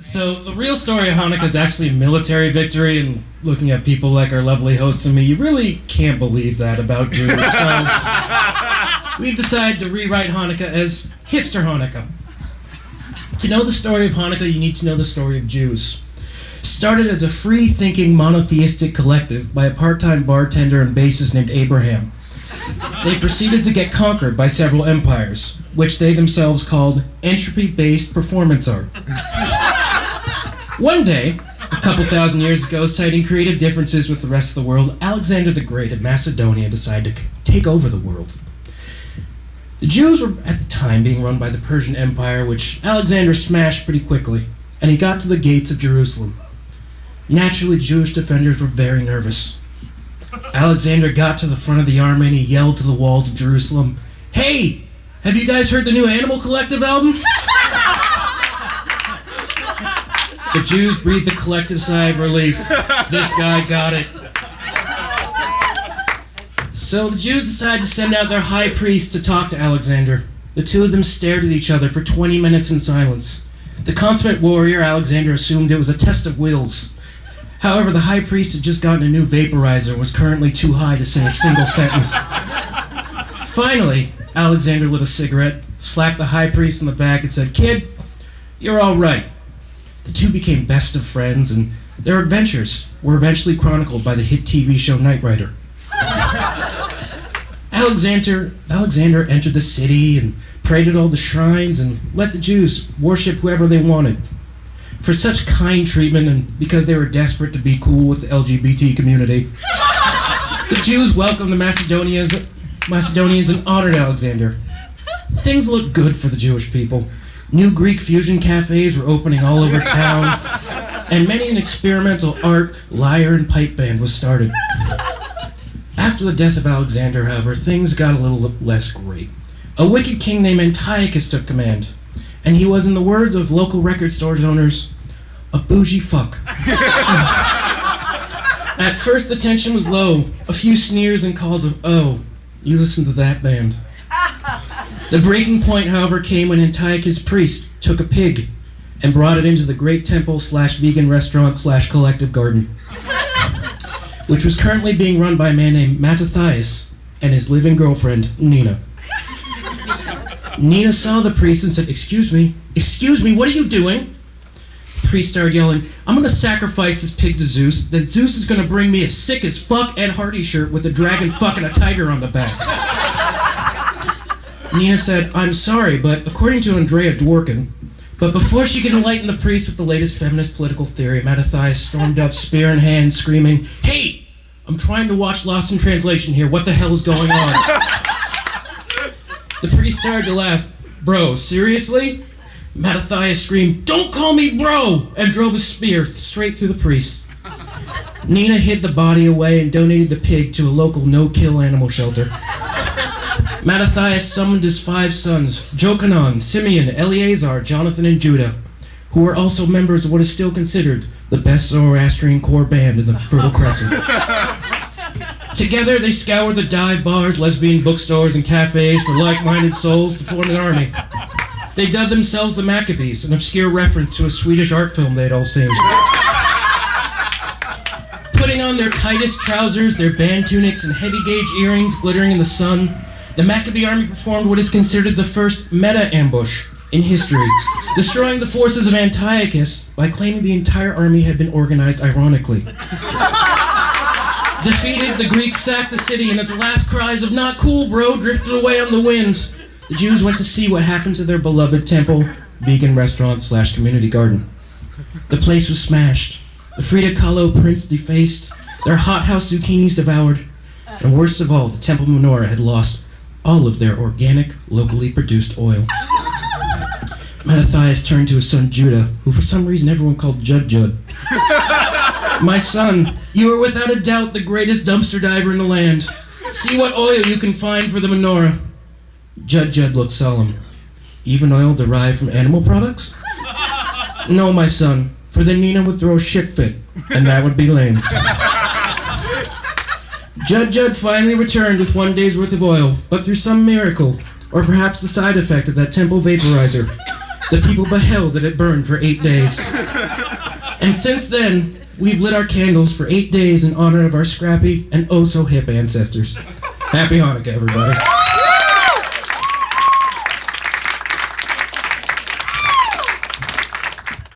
So the real story of Hanukkah is actually a military victory, and looking at people like our lovely hosts and me, you really can't believe that about Jews. So we've decided to rewrite Hanukkah as Hipster Hanukkah. To know the story of Hanukkah, you need to know the story of Jews. Started as a free-thinking monotheistic collective by a part-time bartender and bassist named Abraham. They proceeded to get conquered by several empires, which they themselves called entropy-based performance art. One day, a couple thousand years ago, citing creative differences with the rest of the world, Alexander the Great of Macedonia decided to take over the world. The Jews were at the time being run by the Persian Empire, which Alexander smashed pretty quickly, and he got to the gates of Jerusalem. Naturally, Jewish defenders were very nervous. Alexander got to the front of the army and he yelled to the walls of Jerusalem, "Hey, have you guys heard the new Animal Collective album?" The Jews breathed a collective sigh of relief. This guy got it. So the Jews decided to send out their high priest to talk to Alexander. The two of them stared at each other for 20 minutes in silence. The consummate warrior, Alexander, assumed it was a test of wills. However, the high priest had just gotten a new vaporizer and was currently too high to say a single sentence. Finally, Alexander lit a cigarette, slapped the high priest in the back and said, "Kid, you're all right." The two became best of friends, and their adventures were eventually chronicled by the hit TV show Knight Rider. Alexander entered the city and prayed at all the shrines and let the Jews worship whoever they wanted. For such kind treatment and because they were desperate to be cool with the LGBT community, the Jews welcomed the Macedonians and honored Alexander. Things looked good for the Jewish people. New Greek fusion cafes were opening all over town, and many an experimental art, lyre, and pipe band was started. After the death of Alexander, however, things got a little less great. A wicked king named Antiochus took command, and he was, in the words of local record store owners, a bougie fuck. At first, the tension was low. A few sneers and calls of, "Oh, you listen to that band." The breaking point, however, came when Antiochus' priest took a pig and brought it into the great temple/vegan restaurant/collective garden, which was currently being run by a man named Mattathias and his living girlfriend, Nina. Nina saw the priest and said, excuse me, what are you doing?" The priest started yelling, "I'm going to sacrifice this pig to Zeus, then Zeus is going to bring me a sick as fuck Ed Hardy shirt with a dragon fucking a tiger on the back." Nina said, "I'm sorry, but according to Andrea Dworkin," but before she could enlighten the priest with the latest feminist political theory, Mattathias stormed up, spear in hand, screaming, "Hey, I'm trying to watch Lost in Translation here. What the hell is going on?" The priest started to laugh. "Bro, seriously?" Mattathias screamed, "Don't call me bro!" and drove a spear straight through the priest. Nina hid the body away and donated the pig to a local no-kill animal shelter. Mattathias summoned his 5 sons, Jochanan, Simeon, Eleazar, Jonathan, and Judah, who were also members of what is still considered the best Zoroastrian core band in the Fertile Crescent. Together, they scoured the dive bars, lesbian bookstores, and cafes for like-minded souls to form an army. They dubbed themselves the Maccabees, an obscure reference to a Swedish art film they'd all seen. Putting on their tightest trousers, their band tunics, and heavy-gauge earrings glittering in the sun, the Maccabee army performed what is considered the first meta-ambush in history, destroying the forces of Antiochus by claiming the entire army had been organized ironically. Defeated, the Greeks sacked the city, and its last cries of "Not cool, bro," drifted away on the wind. The Jews went to see what happened to their beloved temple, vegan restaurant/community garden. The place was smashed, the Frida Kahlo prints defaced, their hothouse zucchinis devoured, and worst of all, the temple menorah had lost all of their organic, locally produced oil. Mattathias turned to his son Judah, who for some reason everyone called Jud. "My son, you are without a doubt the greatest dumpster diver in the land. See what oil you can find for the menorah." Jud looked solemn. "Even oil derived from animal products?" "No, my son, for then Nina would throw a shit fit, and that would be lame." Jud finally returned with 1 day's worth of oil, but through some miracle, or perhaps the side effect of that temple vaporizer, The people beheld that it burned for 8 days. And since then, we've lit our candles for 8 days in honor of our scrappy and oh-so-hip ancestors. Happy Hanukkah, everybody.